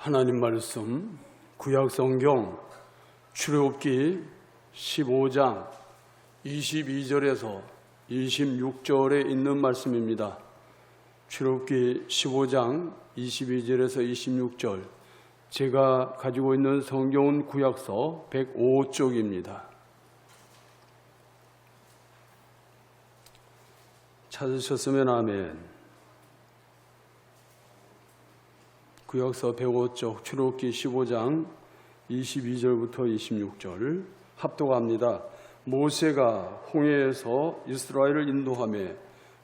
하나님 말씀 구약성경 출애굽기 15장 22절에서 26절에 있는 말씀입니다. 출애굽기 15장 22절에서 26절, 제가 가지고 있는 성경은 구약서 105쪽입니다. 찾으셨으면 아멘. 구약서 105쪽 출애굽기 15장 22절부터 26절 합독합니다. 모세가 홍해에서 이스라엘을 인도하며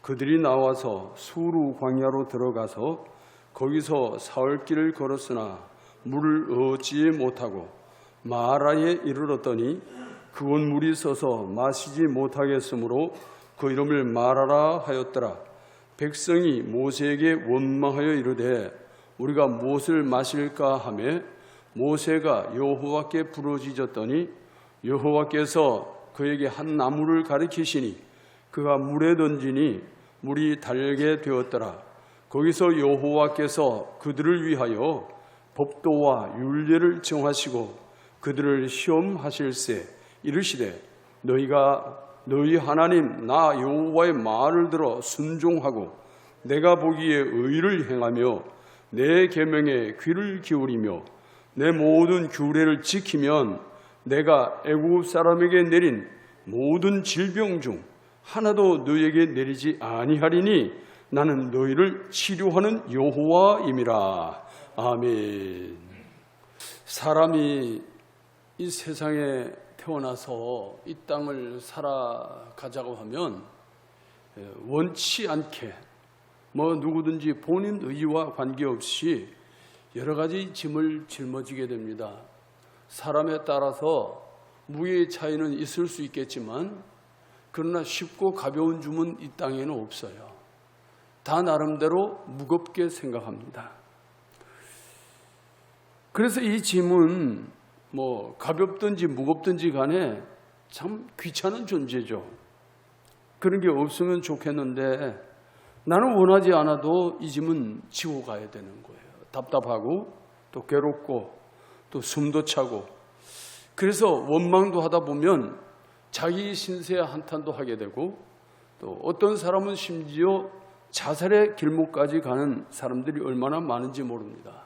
그들이 나와서 수르 광야로 들어가서 거기서 사흘길을 걸었으나 물을 얻지 못하고 마라에 이르렀더니 그곳 물이 서서 마시지 못하겠으므로 그 이름을 마라라 하였더라. 백성이 모세에게 원망하여 이르되 우리가 무엇을 마실까 하며 모세가 여호와께 부르짖었더니 여호와께서 그에게 한 나무를 가리키시니 그가 물에 던지니 물이 달게 되었더라. 거기서 여호와께서 그들을 위하여 법도와 율례를 정하시고 그들을 시험하실세 이르시되 너희가 너희 하나님 나 여호와의 말을 들어 순종하고 내가 보기에 의를 행하며 내 계명에 귀를 기울이며 내 모든 규례를 지키면 내가 애굽 사람에게 내린 모든 질병 중 하나도 너희에게 내리지 아니하리니 나는 너희를 치료하는 여호와임이라. 아멘. 사람이 이 세상에 태어나서 이 땅을 살아가자고 하면 원치 않게 누구든지 본인 의지와 관계없이 여러 가지 짐을 짊어지게 됩니다. 사람에 따라서 무게의 차이는 있을 수 있겠지만 그러나 쉽고 가벼운 짐은 이 땅에는 없어요. 다 나름대로 무겁게 생각합니다. 그래서 이 짐은 가볍든지 무겁든지 간에 참 귀찮은 존재죠. 그런 게 없으면 좋겠는데 나는 원하지 않아도 이 짐은 지고 가야 되는 거예요. 답답하고 또 괴롭고 또 숨도 차고, 그래서 원망도 하다 보면 자기 신세 한탄도 하게 되고 또 어떤 사람은 심지어 자살의 길목까지 가는 사람들이 얼마나 많은지 모릅니다.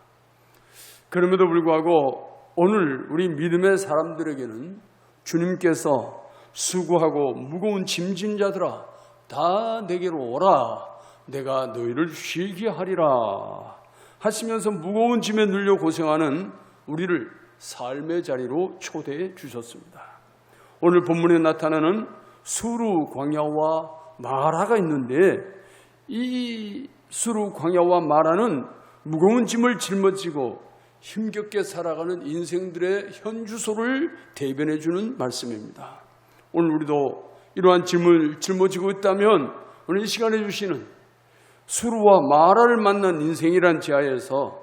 그럼에도 불구하고 오늘 우리 믿음의 사람들에게는 주님께서 수고하고 무거운 짐진 자들아 다 내게로 오라, 내가 너희를 쉬게 하리라 하시면서 무거운 짐에 눌려 고생하는 우리를 삶의 자리로 초대해 주셨습니다. 오늘 본문에 나타나는 수르 광야와 마라가 있는데 이 수르 광야와 마라는 무거운 짐을 짊어지고 힘겹게 살아가는 인생들의 현주소를 대변해 주는 말씀입니다. 오늘 우리도 이러한 짐을 짊어지고 있다면 오늘 이 시간에 주시는 수르와 마라를 만난 인생이란 지하에서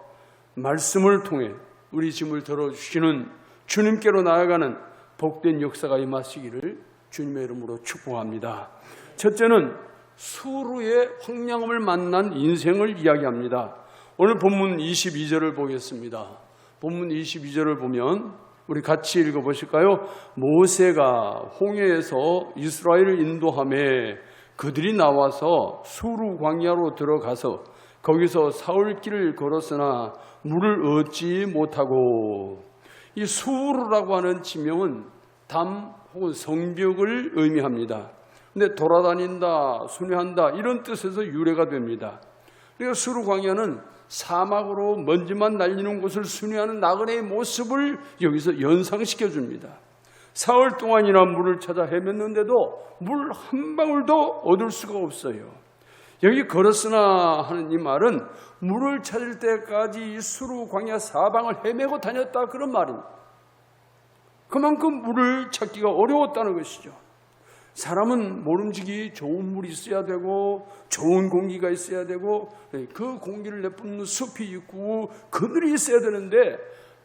말씀을 통해 우리 짐을 덜어주시는 주님께로 나아가는 복된 역사가 임하시기를 주님의 이름으로 축복합니다. 첫째는 수르의 황량함을 만난 인생을 이야기합니다. 오늘 본문 22절을 보겠습니다. 본문 22절을 보면 우리 같이 읽어보실까요? 모세가 홍해에서 이스라엘을 인도하며 그들이 나와서 수르 광야로 들어가서 거기서 사흘길을 걸었으나 물을 얻지 못하고, 이 수르라고 하는 지명은 담 혹은 성벽을 의미합니다. 근데 돌아다닌다, 순회한다 이런 뜻에서 유래가 됩니다. 그러니까 수르 광야는 사막으로 먼지만 날리는 곳을 순회하는 나그네의 모습을 여기서 연상시켜 줍니다. 사흘 동안이나 물을 찾아 헤맸는데도 물 한 방울도 얻을 수가 없어요. 여기 걸었으나 하는 이 말은 물을 찾을 때까지 이 수르 광야 사방을 헤매고 다녔다 그런 말입니다. 그만큼 물을 찾기가 어려웠다는 것이죠. 사람은 모름지기 좋은 물이 있어야 되고 좋은 공기가 있어야 되고 그 공기를 내뿜는 숲이 있고 그늘이 있어야 되는데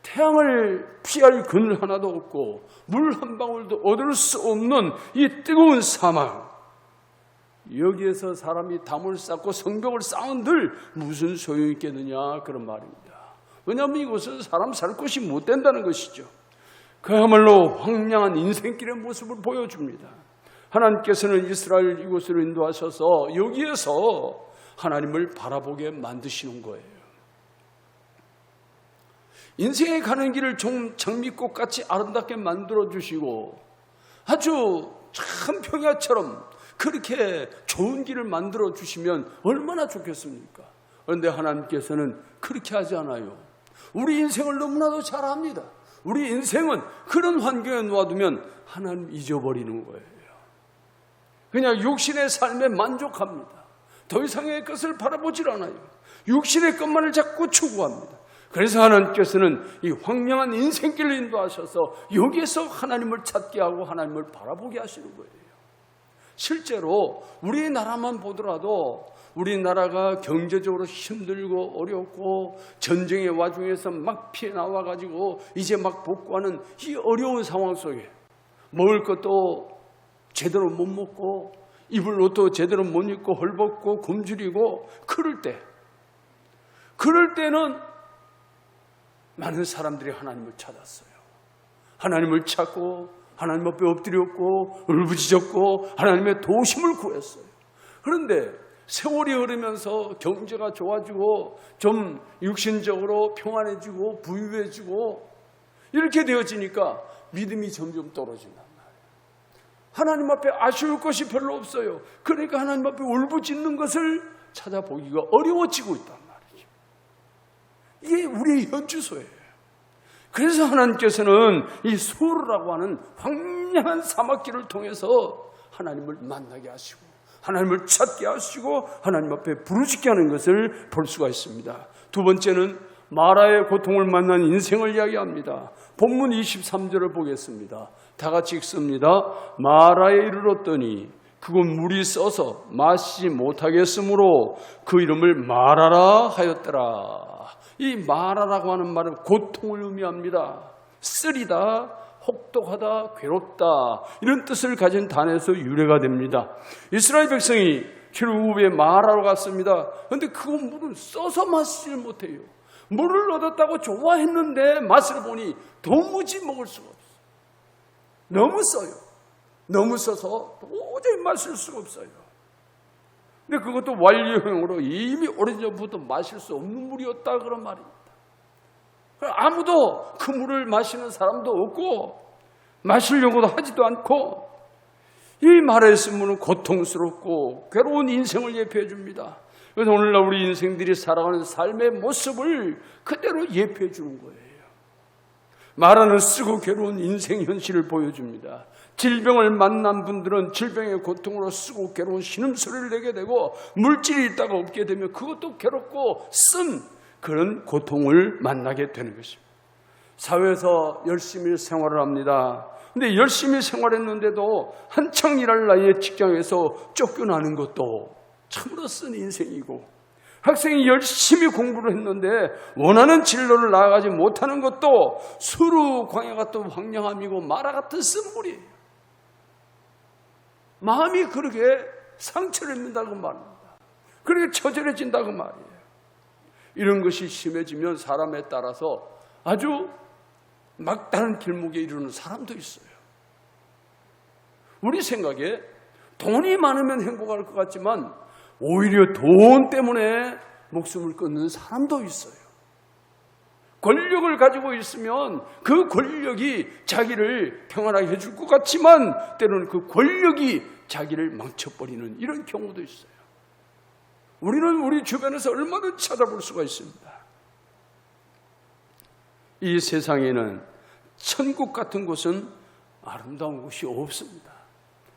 태양을 피할 그늘 하나도 없고 물 한 방울도 얻을 수 없는 이 뜨거운 사막, 여기에서 사람이 담을 쌓고 성벽을 쌓은들 무슨 소용이 있겠느냐 그런 말입니다. 왜냐하면 이곳은 사람 살 곳이 못 된다는 것이죠. 그야말로 황량한 인생길의 모습을 보여줍니다. 하나님께서는 이스라엘 이곳으로 인도하셔서 여기에서 하나님을 바라보게 만드시는 거예요. 인생에 가는 길을 좀 장미꽃같이 아름답게 만들어주시고 아주 참 평야처럼 그렇게 좋은 길을 만들어주시면 얼마나 좋겠습니까? 그런데 하나님께서는 그렇게 하지 않아요. 우리 인생을 너무나도 잘 압니다. 우리 인생은 그런 환경에 놓아두면 하나님 잊어버리는 거예요. 그냥 육신의 삶에 만족합니다. 더 이상의 것을 바라보질 않아요. 육신의 것만을 자꾸 추구합니다. 그래서 하나님께서는 이 황량한 인생길을 인도하셔서 여기에서 하나님을 찾게 하고 하나님을 바라보게 하시는 거예요. 실제로 우리나라만 보더라도 우리나라가 경제적으로 힘들고 어렵고 전쟁의 와중에서 막 피해 나와가지고 이제 막 복구하는 이 어려운 상황 속에 먹을 것도 제대로 못 먹고 입을 옷도 제대로 못 입고 헐벗고 굶주리고 그럴 때는 많은 사람들이 하나님을 찾았어요. 하나님을 찾고 하나님 앞에 엎드렸고 울부짖었고 하나님의 도우심을 구했어요. 그런데 세월이 흐르면서 경제가 좋아지고 좀 육신적으로 평안해지고 부유해지고 이렇게 되어지니까 믿음이 점점 떨어진단 말이에요. 하나님 앞에 아쉬울 것이 별로 없어요. 그러니까 하나님 앞에 울부짖는 것을 찾아보기가 어려워지고 있단 말이죠. 이게 우리의 현주소예요. 그래서 하나님께서는 이 수르라고 하는 황량한 사막길을 통해서 하나님을 만나게 하시고 하나님을 찾게 하시고 하나님 앞에 부르짖게 하는 것을 볼 수가 있습니다. 두 번째는 마라의 고통을 만난 인생을 이야기합니다. 본문 23절을 보겠습니다. 다 같이 읽습니다. 마라에 이르렀더니 그곳 물이 써서 마시지 못하겠으므로 그 이름을 마라라 하였더라. 이 마라라고 하는 말은 고통을 의미합니다. 쓰리다, 혹독하다, 괴롭다 이런 뜻을 가진 단어에서 유래가 됩니다. 이스라엘 백성이 출애굽에 마라로 갔습니다. 그런데 그 물은 써서 마시질 못해요. 물을 얻었다고 좋아했는데 맛을 보니 도무지 먹을 수가 없어요. 너무 써요. 너무 써서 도저히 마실 수가 없어요. 근데 그것도 완료형으로 이미 오래전부터 마실 수 없는 물이었다 그런 말입니다. 아무도 그 물을 마시는 사람도 없고 마시려고도 하지도 않고 이 말에 쓰면 고통스럽고 괴로운 인생을 예표해 줍니다. 그래서 오늘날 우리 인생들이 살아가는 삶의 모습을 그대로 예표해 주는 거예요. 말하는 쓰고 괴로운 인생 현실을 보여줍니다. 질병을 만난 분들은 질병의 고통으로 쓰고 괴로운 신음소리를 내게 되고 물질이 있다가 없게 되면 그것도 괴롭고 쓴 그런 고통을 만나게 되는 것입니다. 사회에서 열심히 생활을 합니다. 근데 열심히 생활했는데도 한창 일할 나이에 직장에서 쫓겨나는 것도 참으로 쓴 인생이고, 학생이 열심히 공부를 했는데 원하는 진로를 나아가지 못하는 것도 수르 광야 같은 황량함이고 마라 같은 쓴물이에요. 마음이 그렇게 상처를 입는다고 말합니다. 그렇게 처절해진다고 말이에요. 이런 것이 심해지면 사람에 따라서 아주 막다른 길목에 이르는 사람도 있어요. 우리 생각에 돈이 많으면 행복할 것 같지만 오히려 돈 때문에 목숨을 끊는 사람도 있어요. 권력을 가지고 있으면 그 권력이 자기를 평안하게 해줄 것 같지만 때로는 그 권력이 자기를 망쳐버리는 이런 경우도 있어요. 우리는 우리 주변에서 얼마든지 찾아볼 수가 있습니다. 이 세상에는 천국 같은 곳은 아름다운 곳이 없습니다.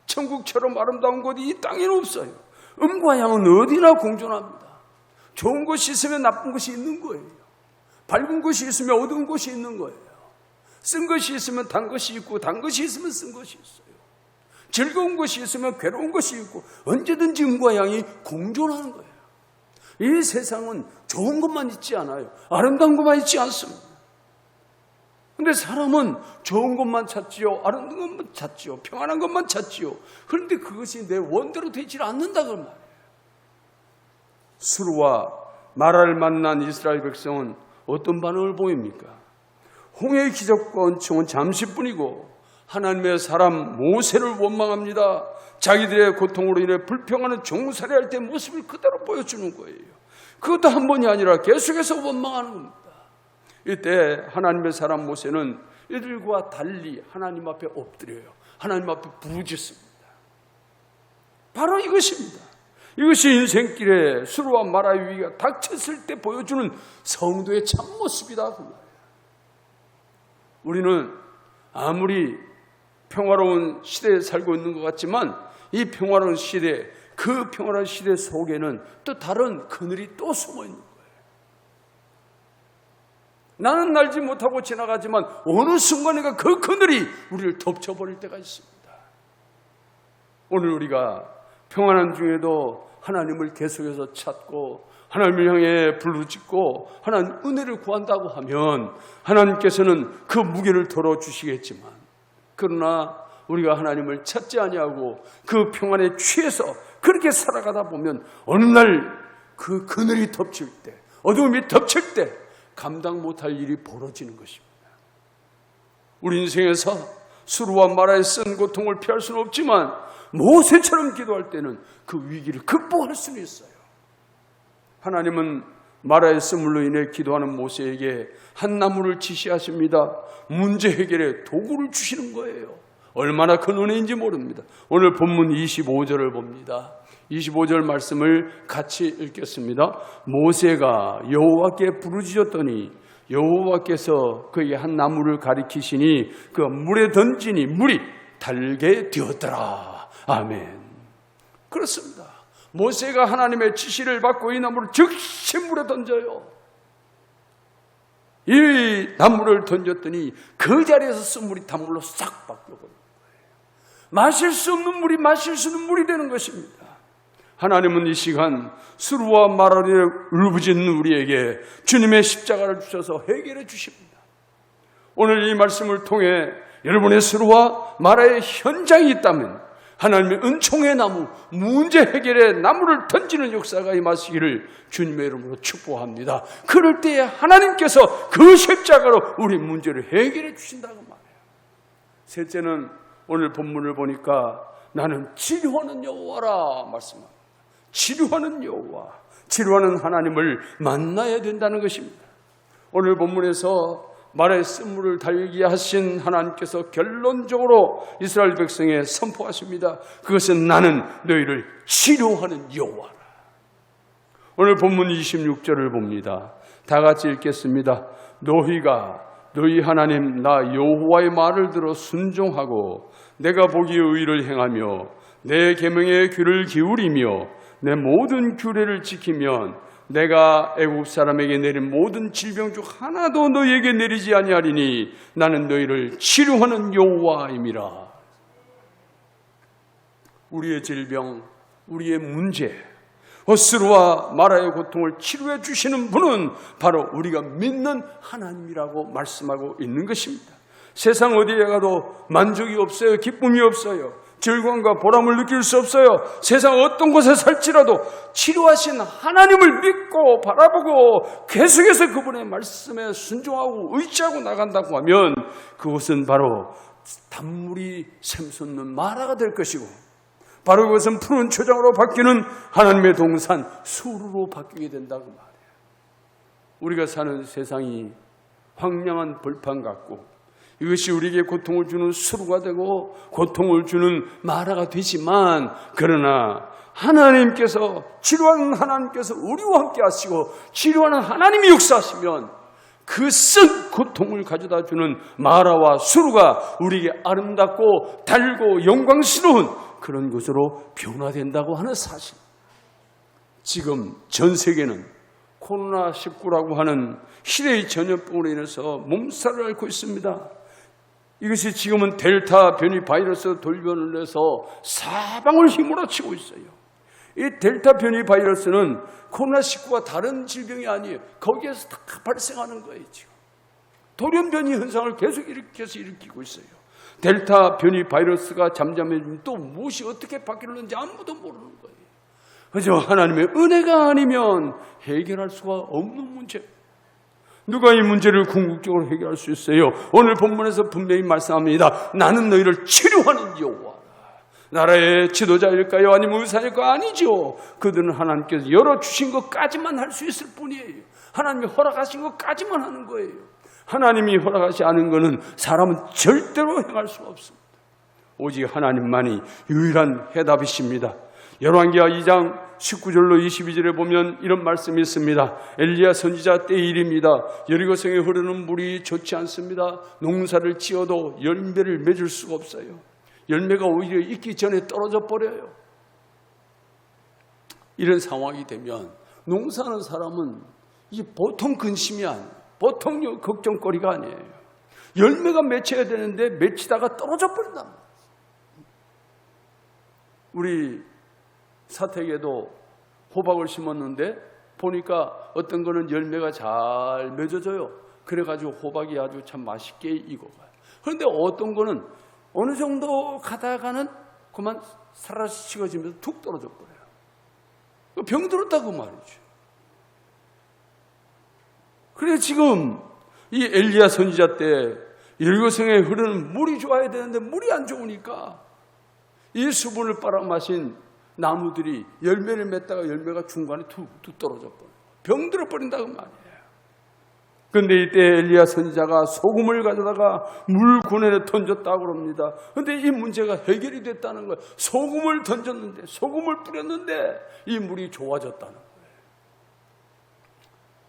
천국처럼 아름다운 곳이 이 땅에는 없어요. 음과 양은 어디나 공존합니다. 좋은 것이 있으면 나쁜 것이 있는 거예요. 밝은 것이 있으면 어두운 것이 있는 거예요. 쓴 것이 있으면 단 것이 있고 단 것이 있으면 쓴 것이 있어요. 즐거운 것이 있으면 괴로운 것이 있고 언제든지 음과 양이 공존하는 거예요. 이 세상은 좋은 것만 있지 않아요. 아름다운 것만 있지 않습니다. 그런데 사람은 좋은 것만 찾지요, 아름다운 것만 찾지요, 평안한 것만 찾지요. 그런데 그것이 내 원대로 되지 않는다 그 말이에요. 수르와 마라를 만난 이스라엘 백성은 어떤 반응을 보입니까? 홍해의 기적과 은총은 잠시뿐이고 하나님의 사람 모세를 원망합니다. 자기들의 고통으로 인해 불평하는 종살이할 때 모습을 그대로 보여주는 거예요. 그것도 한 번이 아니라 계속해서 원망하는 겁니다. 이때 하나님의 사람 모세는 이들과 달리 하나님 앞에 엎드려요. 하나님 앞에 부르짖습니다. 바로 이것입니다. 이것이 인생길에 수르와 마라의 위기가 닥쳤을 때 보여주는 성도의 참모습이다 그 말이에요. 우리는 아무리 평화로운 시대에 살고 있는 것 같지만 이 평화로운 시대, 그 평화로운 시대 속에는 또 다른 그늘이 또 숨어 있는 거예요. 나는 날지 못하고 지나가지만 어느 순간에가 그 그늘이 우리를 덮쳐버릴 때가 있습니다. 오늘 우리가 평안한 중에도 하나님을 계속해서 찾고 하나님을 향해 부르짖고 하나님 은혜를 구한다고 하면 하나님께서는 그 무게를 덜어주시겠지만, 그러나 우리가 하나님을 찾지 아니하고 그 평안에 취해서 그렇게 살아가다 보면 어느 날 그 그늘이 덮칠 때, 어두움이 덮칠 때 감당 못할 일이 벌어지는 것입니다. 우리 인생에서 수르와 마라의 쓴 고통을 피할 수는 없지만 모세처럼 기도할 때는 그 위기를 극복할 수는 있어요. 하나님은 마라의 쓴물로 인해 기도하는 모세에게 한 나무를 지시하십니다. 문제 해결에 도구를 주시는 거예요. 얼마나 큰 은혜인지 모릅니다. 오늘 본문 25절을 봅니다. 25절 말씀을 같이 읽겠습니다. 모세가 여호와께 부르짖었더니 여호와께서 그에게 한 나무를 가리키시니 그 물에 던지니 물이 달게 되었더라. 아멘. 그렇습니다. 모세가 하나님의 지시를 받고 이 나무를 즉시 물에 던져요. 이 나무를 던졌더니 그 자리에서 쓴 물이 단물로 싹 바뀌어버린 거예요. 마실 수 없는 물이 마실 수 있는 물이 되는 것입니다. 하나님은 이 시간 수르와 마라를 울부짖는 우리에게 주님의 십자가를 주셔서 해결해 주십니다. 오늘 이 말씀을 통해 여러분의 수르와 마라의 현장이 있다면 하나님의 은총의 나무, 문제 해결의 나무를 던지는 역사가 임하시기를 주님의 이름으로 축복합니다. 그럴 때에 하나님께서 그 십자가로 우리 문제를 해결해 주신다고 말해요. 셋째는 오늘 본문을 보니까 나는 치료하는 여호와라 말씀합니다. 치료하는 여호와, 치료하는 하나님을 만나야 된다는 것입니다. 오늘 본문에서 마라의 쓴물을 달게 하신 하나님께서 결론적으로 이스라엘 백성에 선포하십니다. 그것은 나는 너희를 치료하는 여호와라. 오늘 본문 26절을 봅니다. 다 같이 읽겠습니다. 너희가 너희 하나님 나 여호와의 말을 들어 순종하고 내가 보기에 의를 행하며 내 계명에 귀를 기울이며 내 모든 규례를 지키면 내가 애국 사람에게 내린 모든 질병 중 하나도 너희에게 내리지 아니하리니 나는 너희를 치료하는 여호와임이라. 우리의 질병, 우리의 문제, 수르와 마라의 고통을 치료해 주시는 분은 바로 우리가 믿는 하나님이라고 말씀하고 있는 것입니다. 세상 어디에 가도 만족이 없어요. 기쁨이 없어요. 즐거움과 보람을 느낄 수 없어요. 세상 어떤 곳에 살지라도 치료하신 하나님을 믿고 바라보고 계속해서 그분의 말씀에 순종하고 의지하고 나간다고 하면 그것은 바로 단물이 샘솟는 마라가 될 것이고 바로 그것은 푸른 초장으로 바뀌는 하나님의 동산 수르로 바뀌게 된다고 말해요. 우리가 사는 세상이 황량한 벌판 같고 이것이 우리에게 고통을 주는 수르가 되고 고통을 주는 마라가 되지만, 그러나 하나님께서, 치료하는 하나님께서 우리와 함께 하시고 치료하는 하나님이 역사하시면 그 쓴 고통을 가져다 주는 마라와 수르가 우리에게 아름답고 달고 영광스러운 그런 것으로 변화된다고 하는 사실. 지금 전 세계는 코로나19라고 하는 시대의 전염병으로 인해서 몸살을 앓고 있습니다. 이것이 지금은 델타 변이 바이러스 돌변을 해서 사방을 휘몰아치고 있어요. 이 델타 변이 바이러스는 코로나19가 다른 질병이 아니에요. 거기에서 다 발생하는 거예요. 지금 돌연변이 현상을 계속 일으키고 있어요. 델타 변이 바이러스가 잠잠해지면 또 무엇이 어떻게 바뀌는지 아무도 모르는 거예요. 그죠? 하나님의 은혜가 아니면 해결할 수가 없는 문제. 누가 이 문제를 궁극적으로 해결할 수 있어요? 오늘 본문에서 분명히 말씀합니다. 나는 너희를 치료하는 여호와라. 나라의 지도자일까요? 아니면 의사일까요? 아니죠. 그들은 하나님께서 열어주신 것까지만 할 수 있을 뿐이에요. 하나님이 허락하신 것까지만 하는 거예요. 하나님이 허락하지 않은 것은 사람은 절대로 행할 수가 없습니다. 오직 하나님만이 유일한 해답이십니다. 열왕기하 2장 19절로 22절에 보면 이런 말씀이 있습니다. 엘리야 선지자 때의 일입니다. 여리고성에 흐르는 물이 좋지 않습니다. 농사를 지어도 열매를 맺을 수가 없어요. 열매가 오히려 익기 전에 떨어져 버려요. 이런 상황이 되면 농사하는 사람은 이게 보통 근심이 아니에요. 보통 걱정거리가 아니에요. 열매가 맺혀야 되는데 맺히다가 떨어져 버린단 말이에요. 우리 사택에도 호박을 심었는데 보니까 어떤 거는 열매가 잘 맺어져요. 그래가지고 호박이 아주 참 맛있게 익어가요. 그런데 어떤 거는 어느 정도 가다가는 그만 사라지면서 툭 떨어져 버려요. 병들었다고 말이죠. 그래 지금 이 엘리야 선지자 때 여리고성에 흐르는 물이 좋아야 되는데 물이 안 좋으니까 이 수분을 빨아마신 나무들이 열매를 맺다가 열매가 중간에 툭 떨어져 버려요. 병들어 버린다고 말이에요. 그런데 이때 엘리야 선지자가 소금을 가져다가 물 군에 던졌다고 그럽니다. 그런데 이 문제가 해결이 됐다는 거예요. 소금을 던졌는데, 소금을 뿌렸는데 이 물이 좋아졌다는 거예요.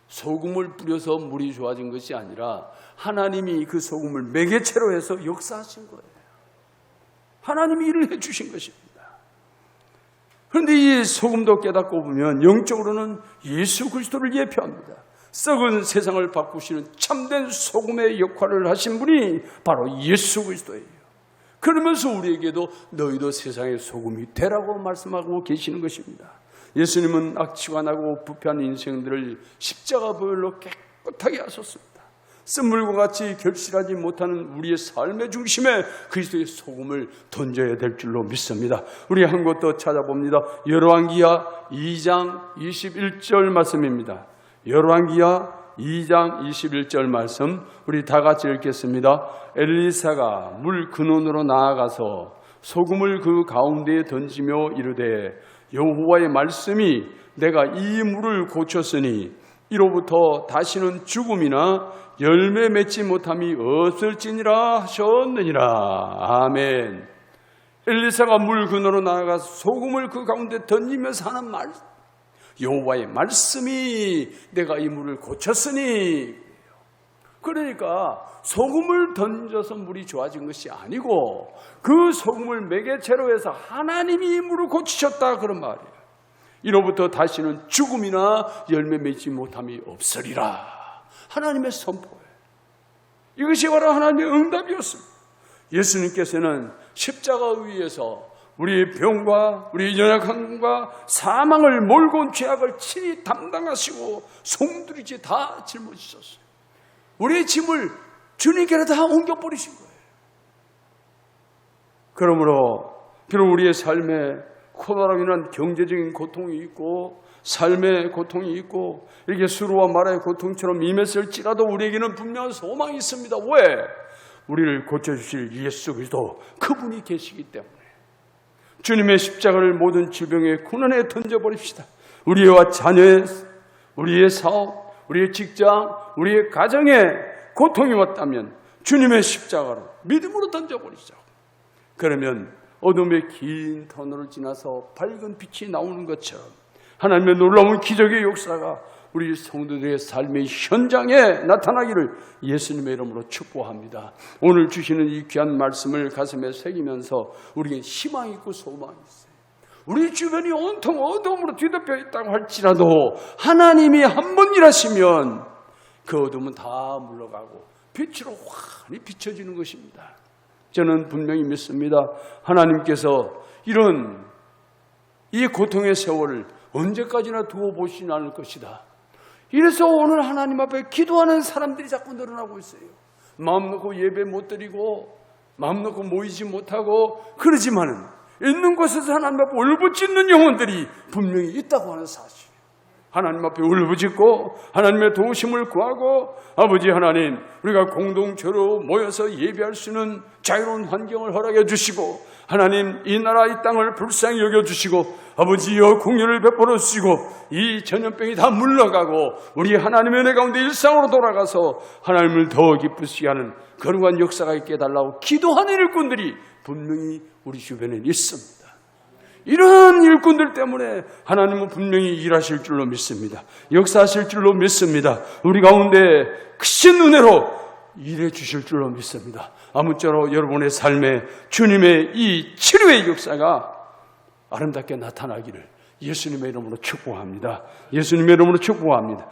소금을 뿌려서 물이 좋아진 것이 아니라 하나님이 그 소금을 매개체로 해서 역사하신 거예요. 하나님이 일을 해주신 것입니다. 그런데 이 소금도 깨닫고 보면 영적으로는 예수 그리스도를 예표합니다. 썩은 세상을 바꾸시는 참된 소금의 역할을 하신 분이 바로 예수 그리스도예요. 그러면서 우리에게도 너희도 세상의 소금이 되라고 말씀하고 계시는 것입니다. 예수님은 악취가 나고 부패한 인생들을 십자가 보혈로 깨끗하게 하셨습니다. 쓴물과 같이 결실하지 못하는 우리의 삶의 중심에 그리스도의 소금을 던져야 될 줄로 믿습니다. 우리 한 곳 더 찾아봅니다. 열왕기하 2장 21절 말씀입니다. 열왕기하 2장 21절 말씀 우리 다 같이 읽겠습니다. 엘리사가 물 근원으로 나아가서 소금을 그 가운데에 던지며 이르되 여호와의 말씀이 내가 이 물을 고쳤으니 이로부터 다시는 죽음이나 열매 맺지 못함이 없을지니라 하셨느니라. 아멘. 엘리사가 물 근원으로 나아가서 소금을 그 가운데 던지면서 하는 말, 여호와의 말씀이 내가 이 물을 고쳤으니. 그러니까 소금을 던져서 물이 좋아진 것이 아니고 그 소금을 매개체로 해서 하나님이 이 물을 고치셨다 그런 말이에요. 이로부터 다시는 죽음이나 열매 맺지 못함이 없으리라. 하나님의 선포예요. 이것이 바로 하나님의 응답이었습니다. 예수님께서는 십자가 위에서 우리의 병과 우리의 연약함과 사망을 몰고 온 죄악을 친히 담당하시고 송두리째 다 짊어지셨어요. 우리의 짐을 주님께로 다 옮겨버리신 거예요. 그러므로 비록 우리의 삶에 코로나로 인한 경제적인 고통이 있고 삶의 고통이 있고 이렇게 수로와 마라의 고통처럼 임했을지라도 우리에게는 분명한 소망이 있습니다. 왜? 우리를 고쳐주실 예수 그리스도 그분이 계시기 때문에 주님의 십자가를 모든 질병의 군원에 던져버립시다. 우리와 자녀의, 우리의 사업, 우리의 직장, 우리의 가정에 고통이 왔다면 주님의 십자가로 믿음으로 던져버리자고. 그러면 어둠의 긴 터널을 지나서 밝은 빛이 나오는 것처럼 하나님의 놀라운 기적의 역사가 우리 성도들의 삶의 현장에 나타나기를 예수님의 이름으로 축복합니다. 오늘 주시는 이 귀한 말씀을 가슴에 새기면서 우리에게 희망이 있고 소망이 있어요. 우리 주변이 온통 어둠으로 뒤덮여 있다고 할지라도 하나님이 한 번 일하시면 그 어둠은 다 물러가고 빛으로 환히 비춰지는 것입니다. 저는 분명히 믿습니다. 하나님께서 이런 이 고통의 세월을 언제까지나 두어 보시지 않을 것이다. 이래서 오늘 하나님 앞에 기도하는 사람들이 자꾸 늘어나고 있어요. 마음 놓고 예배 못 드리고 마음 놓고 모이지 못하고 그러지만은 있는 곳에서 하나님 앞에 울부짖는 영혼들이 분명히 있다고 하는 사실. 하나님 앞에 울부짖고 하나님의 도우심을 구하고 아버지 하나님 우리가 공동체로 모여서 예배할 수 있는 자유로운 환경을 허락해 주시고 하나님 이 나라 이 땅을 불쌍히 여겨주시고 아버지여 공의를 베풀어 주시고 이 전염병이 다 물러가고 우리 하나님의 은혜 가운데 일상으로 돌아가서 하나님을 더 기쁘시게 하는 거룩한 역사가 있게 해달라고 기도하는 일꾼들이 분명히 우리 주변에 있습니다. 이런 일꾼들 때문에 하나님은 분명히 일하실 줄로 믿습니다. 역사하실 줄로 믿습니다. 우리 가운데 크신 은혜로 일해 주실 줄로 믿습니다. 아무쪼록 여러분의 삶에 주님의 이 치료의 역사가 아름답게 나타나기를 예수님의 이름으로 축복합니다. 예수님의 이름으로 축복합니다.